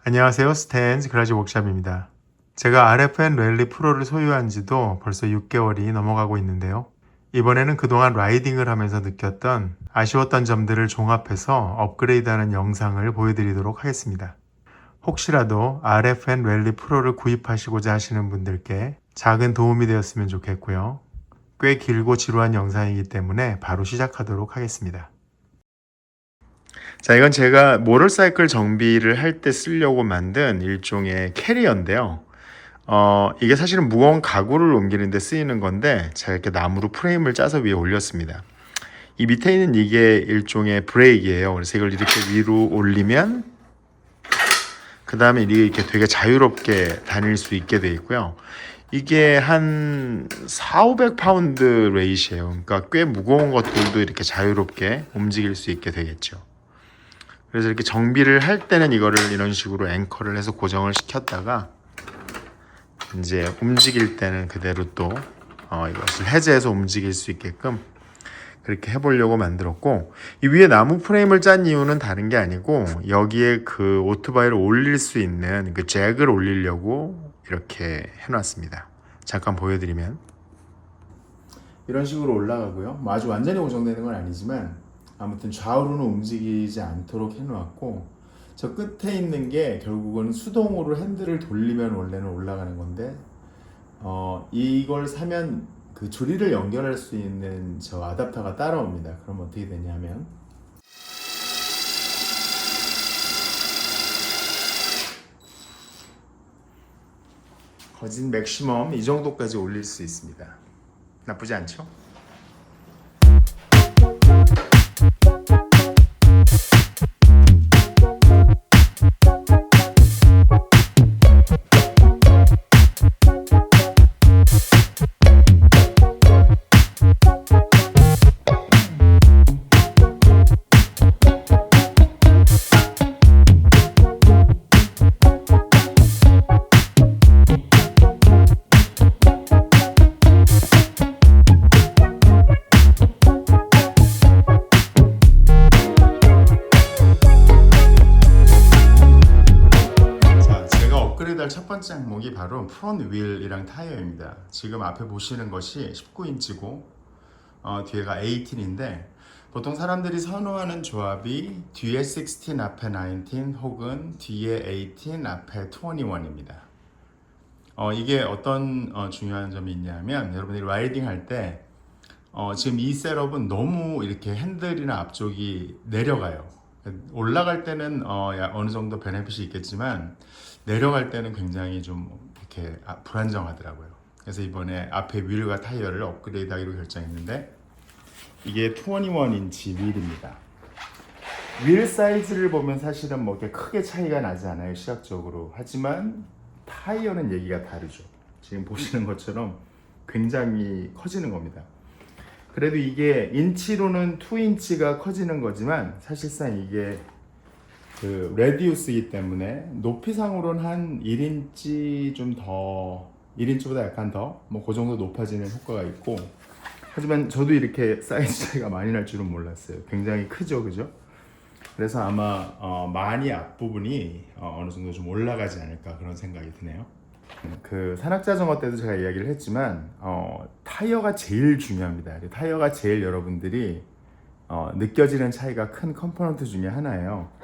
안녕하세요. 스탠즈 그라지 워크샵입니다. 제가 RFN 랠리 프로를 소유한 지도 벌써 6개월이 넘어가고 있는데요. 이번에는 그동안 라이딩을 하면서 느꼈던 아쉬웠던 점들을 종합해서 업그레이드하는 영상을 보여드리도록 하겠습니다. 혹시라도 RFN 랠리 프로를 구입하시고자 하시는 분들께 작은 도움이 되었으면 좋겠고요. 꽤 길고 지루한 영상이기 때문에 바로 시작하도록 하겠습니다. 자, 이건 제가 모터사이클 정비를 할 때 쓰려고 만든 일종의 캐리어인데요. 이게 사실은 무거운 가구를 옮기는 데 쓰이는 건데 제가 이렇게 나무로 프레임을 짜서 위에 올렸습니다. 이 밑에 있는 이게 일종의 브레이크예요. 그래서 이걸 이렇게 위로 올리면 그 다음에 이렇게 되게 자유롭게 다닐 수 있게 돼 있고요. 이게 한 4,500파운드 웨이트예요. 그러니까 꽤 무거운 것들도 이렇게 자유롭게 움직일 수 있게 되겠죠. 그래서 이렇게 정비를 할 때는 이거를 이런 식으로 앵커를 해서 고정을 시켰다가 이제 움직일 때는 그대로 또 이것을 해제해서 움직일 수 있게끔 그렇게 해보려고 만들었고, 이 위에 나무 프레임을 짠 이유는 다른 게 아니고 여기에 그 오토바이를 올릴 수 있는 그 잭을 올리려고 이렇게 해놨습니다. 잠깐 보여드리면 이런 식으로 올라가고요. 뭐 아주 완전히 고정되는 건 아니지만 아무튼 좌우로는 움직이지 않도록 해놓았고, 저 끝에 있는 게 결국은 수동으로 핸들을 돌리면 원래는 올라가는 건데 이걸 사면 그 조리를 연결할 수 있는 저 아답터가 따라옵니다. 그럼 어떻게 되냐면 거진 맥시멈 이 정도까지 올릴 수 있습니다. 나쁘지 않죠? 첫 번째 항목이 바로 프론트 휠이랑 타이어입니다. 지금 앞에 보시는 것이 19인치고 뒤에가 18인데 보통 사람들이 선호하는 조합이 뒤에 16 앞에 19 혹은 뒤에 18 앞에 21입니다. 이게 어떤 중요한 점이 있냐면 여러분들이 라이딩 할 때 지금 이 셋업은 너무 이렇게 핸들이나 앞쪽이 내려가요. 올라갈 때는 어느 정도 베네핏이 있겠지만 내려갈 때는 굉장히 좀 이렇게 불안정하더라고요. 그래서 이번에 앞에 휠과 타이어를 업그레이드하기로 결정했는데 이게 21인치 휠입니다. 휠 사이즈를 보면 사실은 뭐 이렇게 크게 차이가 나지 않아요, 시각적으로. 하지만 타이어는 얘기가 다르죠. 지금 보시는 것처럼 굉장히 커지는 겁니다. 그래도 이게 인치로는 2인치가 커지는 거지만 사실상 이게 그 레디우스이기 때문에 높이상으로는 한 1인치 좀 더, 1인치보다 약간 더 뭐 그 정도 높아지는 효과가 있고, 하지만 저도 이렇게 사이즈 차이가 많이 날 줄은 몰랐어요. 굉장히 크죠, 그죠? 그래서 아마 많이 앞부분이 어느 정도 좀 올라가지 않을까 그런 생각이 드네요. 그 산악자전거 때도 제가 이야기를 했지만 타이어가 제일 중요합니다. 타이어가 제일 여러분들이 느껴지는 차이가 큰 컴포넌트 중에 하나예요.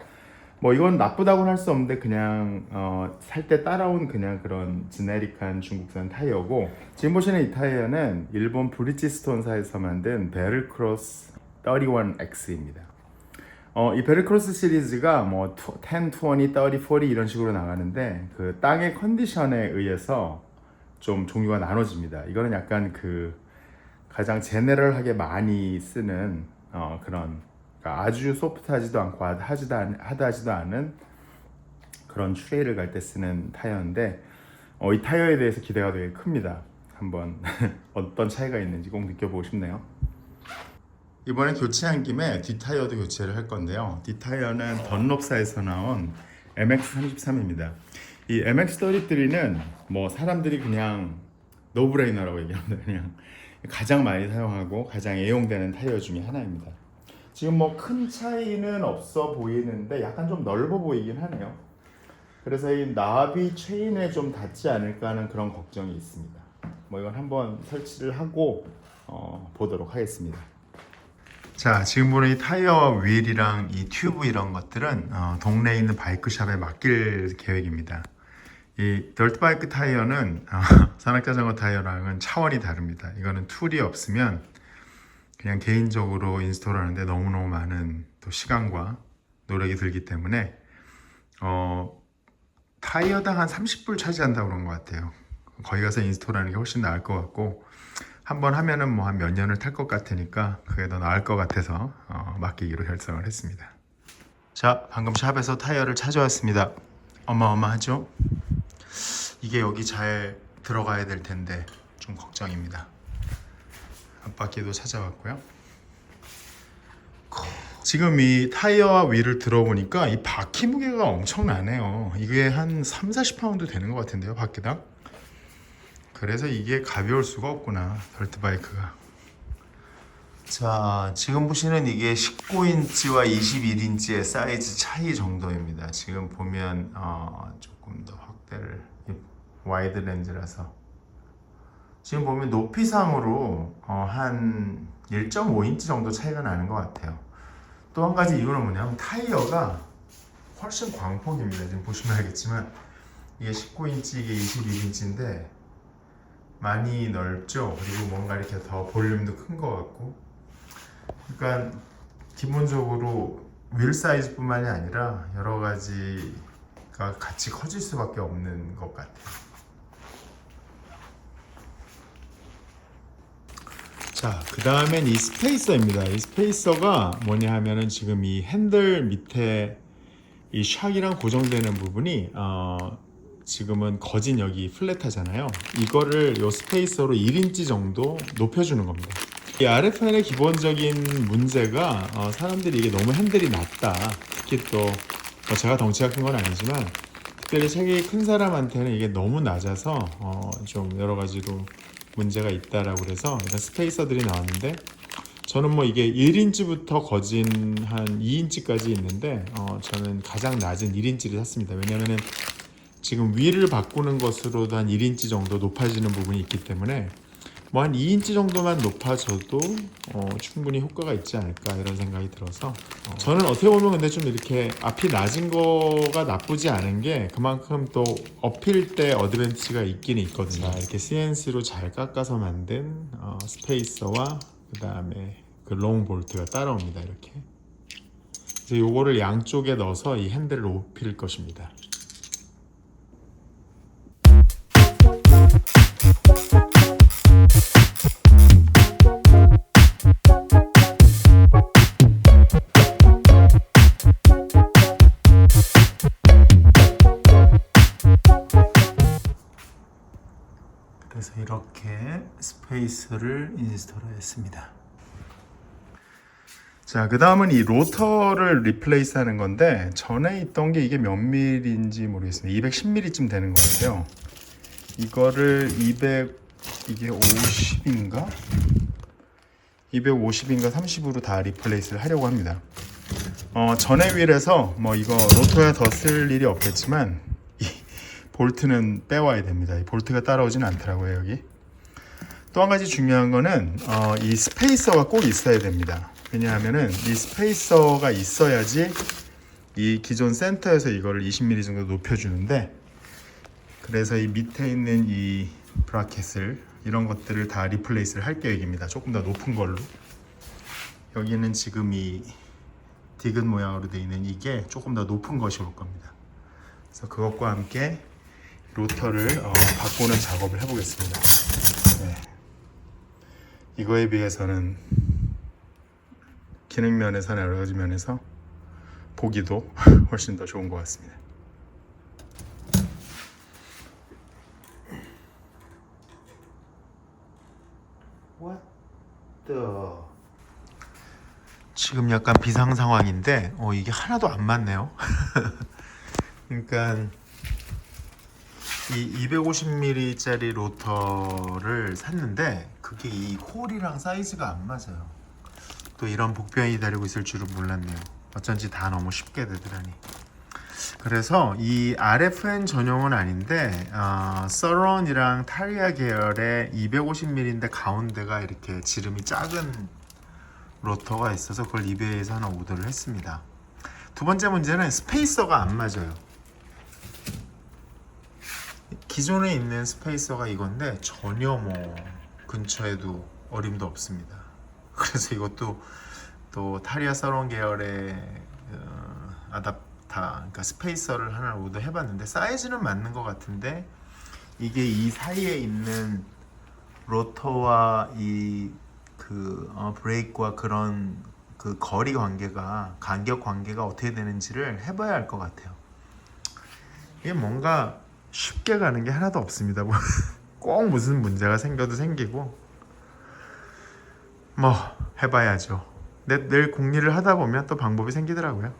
뭐 이건 나쁘다고는 할 수 없는데 그냥 살 때 따라온 그냥 그런 지네릭한 중국산 타이어고, 지금 보시는 이 타이어는 일본 브리지스톤사에서 만든 베르크로스 31X입니다. 이 베르크로스 시리즈가 뭐 10, 20, 30, 40 이런 식으로 나가는데 그 땅의 컨디션에 의해서 좀 종류가 나눠집니다. 이거는 약간 그 가장 제네럴하게 많이 쓰는 그런, 그러니까 아주 소프트하지도 않고 하드하지도 않은 그런 트레일을 갈 때 쓰는 타이어인데 이 타이어에 대해서 기대가 되게 큽니다. 한번 어떤 차이가 있는지 꼭 느껴보고 싶네요. 이번에 교체한 김에 뒷타이어도 교체를 할 건데요. 뒷타이어는 던롭사에서 나온 MX33입니다. 이 MX33는 뭐 사람들이 그냥 노브레이너라고 얘기합니다. 그냥 가장 많이 사용하고 가장 애용되는 타이어 중에 하나입니다. 지금 뭐 큰 차이는 없어 보이는데 약간 좀 넓어 보이긴 하네요. 그래서 이 나비 체인에 좀 닿지 않을까 하는 그런 걱정이 있습니다. 뭐 이건 한번 설치를 하고 보도록 하겠습니다. 자, 지금 보는 이 타이어와 휠이랑 이 튜브 이런 것들은 동네에 있는 바이크샵에 맡길 계획입니다. 이 덜트바이크 타이어는 산악자전거 타이어랑은 차원이 다릅니다. 이거는 툴이 없으면 그냥 개인적으로 인스톨하는데 너무너무 많은 또 시간과 노력이 들기 때문에 타이어당 한 30불 차지한다고 그런 것 같아요. 거기 가서 인스톨하는 게 훨씬 나을 것 같고 한번 하면은 뭐 한 몇 년을 탈 것 같으니까 그게 더 나을 것 같아서 맡기기로 결정을 했습니다. 자, 방금 샵에서 타이어를 찾아왔습니다. 어마어마하죠? 이게 여기 잘 들어가야 될 텐데 좀 걱정입니다. 앞바퀴도 찾아왔고요. 지금 이 타이어와 휠을 들어보니까 이 바퀴 무게가 엄청나네요. 이게 한 3-40파운드 되는 것 같은데요, 바퀴당. 그래서 이게 가벼울 수가 없구나, 덜트바이크가. 자, 지금 보시는 이게 19인치와 21인치의 사이즈 차이 정도입니다. 지금 보면 조금 더 확대를, 와이드 렌즈라서 지금 보면 높이상으로 한 1.5인치 정도 차이가 나는 것 같아요. 또 한 가지 이유는 뭐냐면 타이어가 훨씬 광폭입니다. 지금 보시면 알겠지만 이게 19인치, 이게 21인치인데 많이 넓죠. 그리고 뭔가 이렇게 더 볼륨도 큰 것 같고, 그러니까 기본적으로 휠 사이즈뿐만이 아니라 여러 가지가 같이 커질 수밖에 없는 것 같아요. 자, 그 다음엔 이 스페이서입니다. 이 스페이서가 뭐냐 하면은 지금 이 핸들 밑에 이 샥이랑 고정되는 부분이 지금은 거진 여기 플랫하잖아요. 이거를 요 스페이서로 1인치 정도 높여주는 겁니다. 이 RFN의 기본적인 문제가 사람들이 이게 너무 핸들이 낮다. 특히 또 제가 덩치가 큰 건 아니지만 특별히 체격이 큰 사람한테는 이게 너무 낮아서 좀 여러 가지로 문제가 있다라고 그래서 이런 스페이서들이 나왔는데, 저는 뭐 이게 1인치부터 거진 한 2인치까지 있는데 저는 가장 낮은 1인치를 샀습니다. 왜냐면은 지금 위를 바꾸는 것으로도 한 1인치 정도 높아지는 부분이 있기 때문에 뭐 한 2인치 정도만 높아져도 충분히 효과가 있지 않을까 이런 생각이 들어서 저는 어떻게 보면 근데 좀 이렇게 앞이 낮은 거가 나쁘지 않은 게 그만큼 또 업힐 때 어드밴티지가 있기는 있거든요. 자, 이렇게 CNC로 잘 깎아서 만든 스페이서와 그 다음에 그 롱 볼트가 따라옵니다. 이렇게 이제 요거를 양쪽에 넣어서 이 핸들을 높일 것입니다. 그래서 이렇게 스페이스를 인스톨했습니다. 자, 그 다음은 이 로터를 리플레이스 하는 건데 전에 있던 게 이게 몇 밀인지 모르겠습니다. 210mm쯤 되는 것 같아요. 이거를 이게 50인가? 250인가 30으로 다 리플레이스를 하려고 합니다. 전에 휠에서 뭐 이거 로터에 더 쓸 일이 없겠지만 이 볼트는 빼와야 됩니다. 이 볼트가 따라오진 않더라고요. 여기 또 한 가지 중요한 거는 이 스페이서가 꼭 있어야 됩니다. 왜냐하면은 이 스페이서가 있어야지 이 기존 센터에서 이거를 20mm 정도 높여주는데, 그래서 이 밑에 있는 이 브라켓을 이런 것들을 다 리플레이스를 할 계획입니다. 조금 더 높은 걸로. 여기는 지금 이 디귿 모양으로 되어 있는 이게 조금 더 높은 것이 올 겁니다. 그래서 그것과 함께 로터를 바꾸는 작업을 해보겠습니다. 네. 이거에 비해서는 기능 면에서나 여러 가지 면에서 보기도 훨씬 더 좋은 것 같습니다. What the... 지금 약간 비상 상황인데 이게 하나도 안 맞네요. 그러니까 이 250mm짜리 로터를 샀는데 그게 이 홀이랑 사이즈가 안 맞아요. 또 이런 복병이 기다리고 있을 줄은 몰랐네요. 어쩐지 다 너무 쉽게 되더라니. 그래서 이 RFN 전용은 아닌데 서론이랑 타리아 계열의 250mm인데 가운데가 이렇게 지름이 작은 로터가 있어서 그걸 이베이에서 하나 오더를 했습니다. 두 번째 문제는 스페이서가 안 맞아요. 기존에 있는 스페이서가 이건데 전혀 뭐 근처에도 어림도 없습니다. 그래서 이것도 또 타리아 서론 계열의 그러니까 스페이서를 하나 오더 해봤는데 사이즈는 맞는 것 같은데 이게 이 사이에 있는 로터와 이 브레이크와 그런 그 거리 관계가 간격 관계가 어떻게 되는지를 해봐야 할 것 같아요. 이게 뭔가 쉽게 가는 게 하나도 없습니다. 꼭 무슨 문제가 생겨도 생기고 뭐 해봐야죠. 늘 공리를 하다 보면 또 방법이 생기더라고요.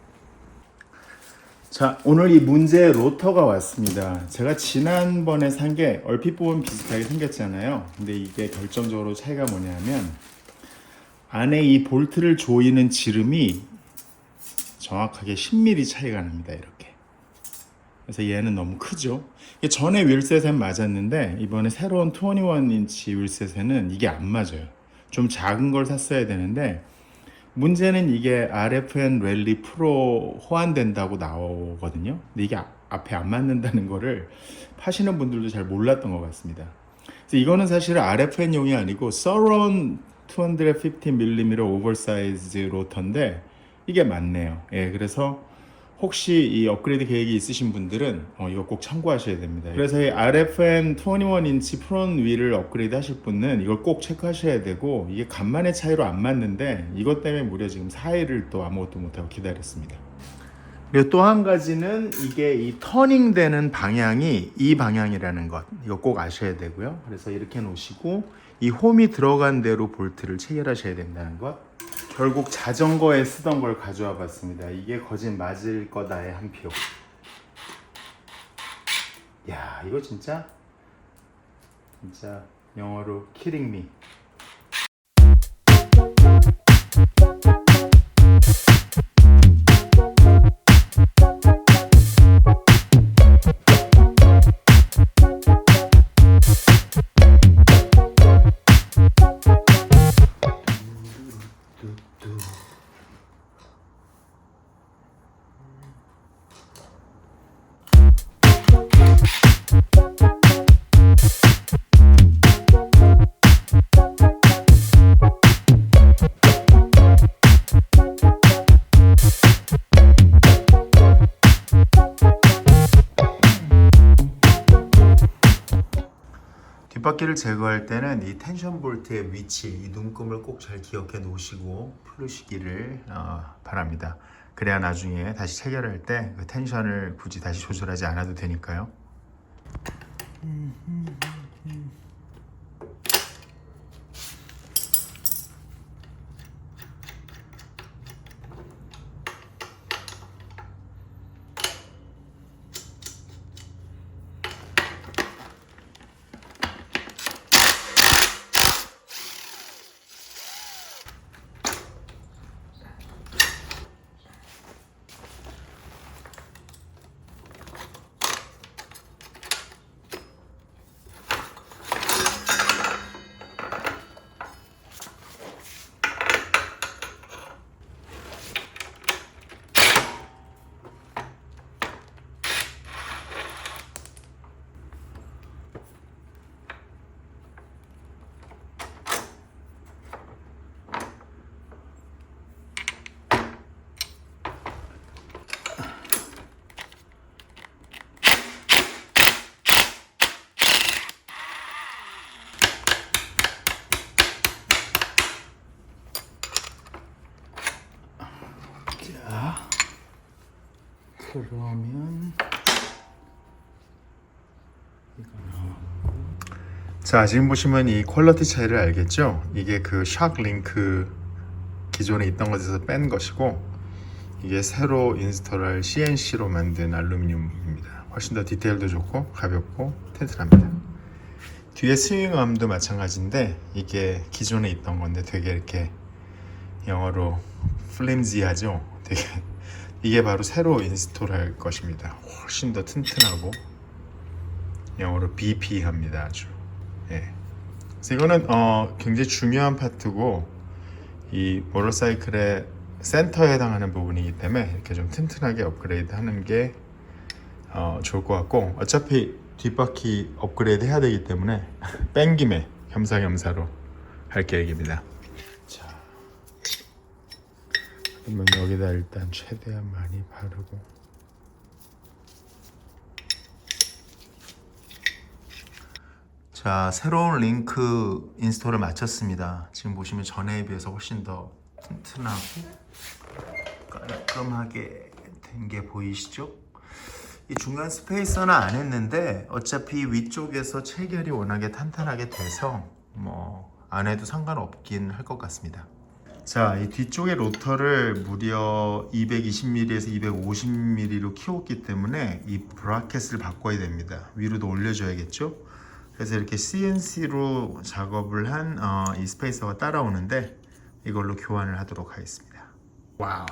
자, 오늘 이 문제의 로터가 왔습니다. 제가 지난번에 산 게 얼핏 보면 비슷하게 생겼잖아요. 근데 이게 결정적으로 차이가 뭐냐면 안에 이 볼트를 조이는 지름이 정확하게 10mm 차이가 납니다. 이렇게. 그래서 얘는 너무 크죠. 전에 윌셋엔 맞았는데 이번에 새로운 21인치 윌셋에는 이게 안 맞아요. 좀 작은 걸 샀어야 되는데 문제는 이게 RFN 랠리 프로 호환된다고 나오거든요. 근데 이게 앞에 안 맞는다는 거를 파시는 분들도 잘 몰랐던 것 같습니다. 그래서 이거는 사실 RFN용이 아니고 서론 250mm 오버사이즈 로터인데 이게 맞네요. 예, 그래서 혹시 이 업그레이드 계획이 있으신 분들은 이거 꼭 참고하셔야 됩니다. 그래서 이 RFN 21인치 프론 휠을 업그레이드 하실 분은 이걸 꼭 체크하셔야 되고 이게 간만의 차이로 안 맞는데 이것 때문에 무려 지금 4일을 또 아무것도 못하고 기다렸습니다. 그리고 또 한 가지는 이게 이 터닝 되는 방향이 이 방향이라는 것 이거 꼭 아셔야 되고요. 그래서 이렇게 놓으시고 이 홈이 들어간 대로 볼트를 체결하셔야 된다는 것. 결국 자전거에 쓰던 걸 가져와 봤습니다. 이게 거짓 맞을 거다의 한 표. 야, 이거 진짜 영어로 kidding me. 뒷바퀴를 제거할 때는 이 텐션 볼트의 위치, 이 눈금을 꼭 잘 기억해 놓으시고 풀으시기를 바랍니다. 그래야 나중에 다시 체결할 때 그 텐션을 굳이 다시 조절하지 않아도 되니까요. 그러면 자, 지금 보시면 이 퀄리티 차이를 알겠죠? 이게 그 샥 링크 기존에 있던 것에서 뺀 것이고 이게 새로 인스톨할 CNC로 만든 알루미늄입니다. 훨씬 더 디테일도 좋고 가볍고 튼튼합니다. 뒤에 스윙암도 마찬가지인데 이게 기존에 있던 건데 되게 이렇게 영어로 플림지하죠? 되게 이게 바로 새로 인스톨할 것입니다. 훨씬 더 튼튼하고 영어로 BP합니다. 아주. 예. 그래서 이거는 굉장히 중요한 파트고 이 모터사이클의 센터에 해당하는 부분이기 때문에 이렇게 좀 튼튼하게 업그레이드 하는 게 좋을 것 같고, 어차피 뒷바퀴 업그레이드 해야 되기 때문에 뺀 김에 겸사겸사로 할 계획입니다. 자, 그러면 여기다 일단 최대한 많이 바르고, 자, 새로운 링크 인스톨을 마쳤습니다. 지금 보시면 전에 비해서 훨씬 더 튼튼하고 깔끔하게 된 게 보이시죠? 이 중간 스페이서는 안 했는데 어차피 위쪽에서 체결이 워낙에 탄탄하게 돼서 안 해도 상관없긴 할 것 같습니다. 자, 이 뒤쪽의 로터를 무려 220mm에서 250mm로 키웠기 때문에 이 브라켓을 바꿔야 됩니다. 위로도 올려줘야겠죠? 그래서 이렇게 CNC로 작업을 한 이 스페이서가 따라오는데 이걸로 교환을 하도록 하겠습니다. 와우.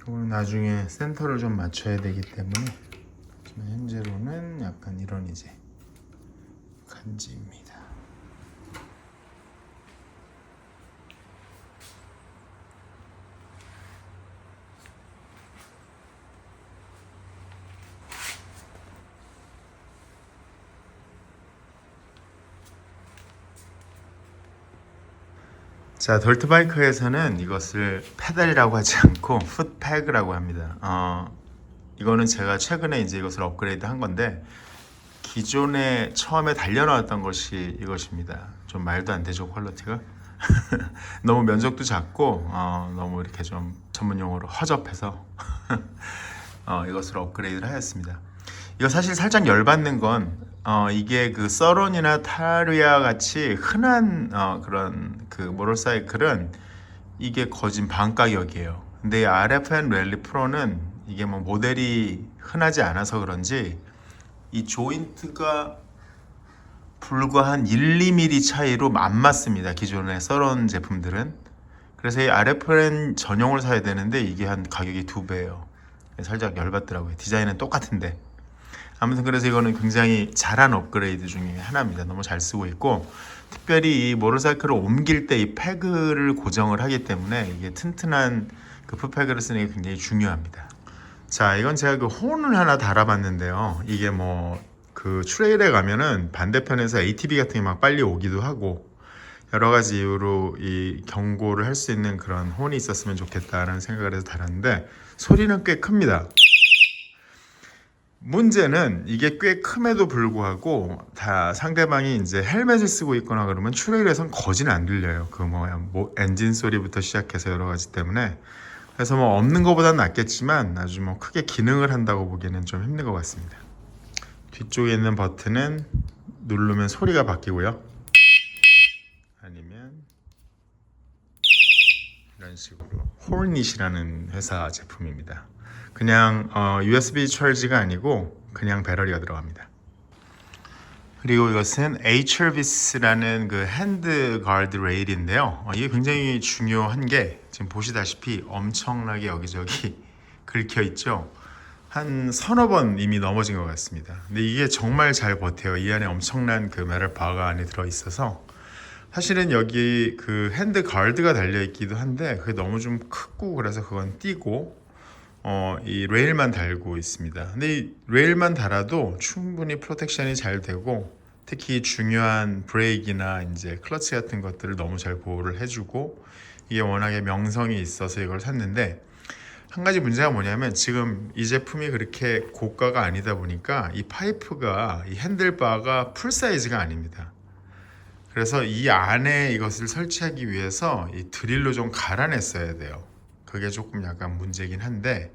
오늘 나중에 센터를 좀 맞춰야 되기 때문에 지금 현재로는 약간 이런 이제 간지입니다. 자, 덜트바이크에서는 이것을 페달이라고 하지 않고 풋패그라고 합니다. 이거는 제가 최근에 이제 이것을 업그레이드 한 건데, 기존에 처음에 달려나왔던 것이 이것입니다. 좀 말도 안 되죠, 퀄리티가. 너무 면적도 작고 너무 이렇게 좀 전문 용어로 허접해서 이것으로 업그레이드를 하였습니다. 이거 사실 살짝 열받는 건 이게 그 서론이나 타리아 같이 흔한 그런 그 모터사이클은 이게 거진 반 가격이에요. 근데 이 RFN 랠리 프로는 이게 뭐 모델이 흔하지 않아서 그런지 이 조인트가 불과 한 1, 2mm 차이로 안 맞습니다. 기존의 서론 제품들은. 그래서 이 RFN 전용을 사야 되는데 이게 한 가격이 2배예요. 살짝 열받더라고요. 디자인은 똑같은데. 아무튼 그래서 이거는 굉장히 잘한 업그레이드 중에 하나입니다. 너무 잘 쓰고 있고, 특별히 이 모터사이클을 옮길 때 이 패그를 고정을 하기 때문에 이게 튼튼한 그 풋패그를 쓰는 게 굉장히 중요합니다. 자, 이건 제가 그 혼을 하나 달아봤는데요. 이게 뭐 그 트레일에 가면은 반대편에서 ATV 같은 게 막 빨리 오기도 하고 여러 가지 이유로 이 경고를 할 수 있는 그런 혼이 있었으면 좋겠다라는 생각을 해서 달았는데, 소리는 꽤 큽니다. 문제는 이게 꽤 큼에도 불구하고 다 상대방이 이제 헬멧을 쓰고 있거나 그러면 트레일에선 거진 안 들려요. 그 뭐 엔진 소리부터 시작해서 여러 가지 때문에. 그래서 뭐 없는 것보다는 낫겠지만 아주 뭐 크게 기능을 한다고 보기에는 좀 힘든 것 같습니다. 뒤쪽에 있는 버튼은 누르면 소리가 바뀌고요. 아니면 이런 식으로 홀닛이라는 회사 제품입니다. 그냥 USB charge가 아니고 그냥 배터리가 들어갑니다. 그리고 이것은 HRVS라는 그 핸드 가드 레일인데요. 이게 굉장히 중요한 게 지금 보시다시피 엄청나게 여기저기 긁혀 있죠. 한 서너 번 이미 넘어진 것 같습니다. 근데 이게 정말 잘 버텨요. 이 안에 엄청난 그 메탈 바가 안에 들어 있어서. 사실은 여기 그 핸드 가드가 달려 있기도 한데 그게 너무 좀 크고 그래서 그건 띄고 이 레일만 달고 있습니다. 근데 이 레일만 달아도 충분히 프로텍션이 잘 되고 특히 중요한 브레이크나 이제 클러치 같은 것들을 너무 잘 보호를 해주고 이게 워낙에 명성이 있어서 이걸 샀는데 한 가지 문제가 뭐냐면 지금 이 제품이 그렇게 고가가 아니다 보니까 이 파이프가 이 핸들바가 풀 사이즈가 아닙니다. 그래서 이 안에 이것을 설치하기 위해서 이 드릴로 좀 갈아냈어야 돼요. 그게 조금 약간 문제긴 한데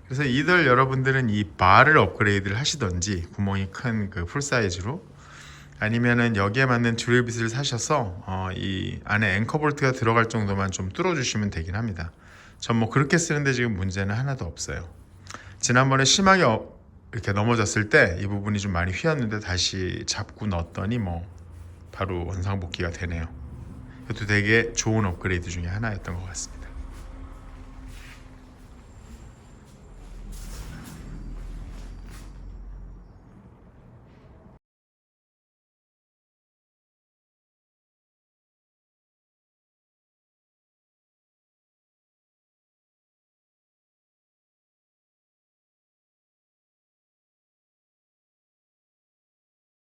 그래서 이들 여러분들은 이 바를 업그레이드를 하시던지 구멍이 큰 그 풀 사이즈로 아니면은 여기에 맞는 드릴빗을 사셔서 이 안에 앵커 볼트가 들어갈 정도만 좀 뚫어 주시면 되긴 합니다. 전 뭐 그렇게 쓰는데 지금 문제는 하나도 없어요. 지난번에 심하게 이렇게 넘어졌을 때 이 부분이 좀 많이 휘었는데 다시 잡고 넣었더니 뭐 바로 원상복귀가 되네요. 이것도 되게 좋은 업그레이드 중에 하나였던 것 같습니다.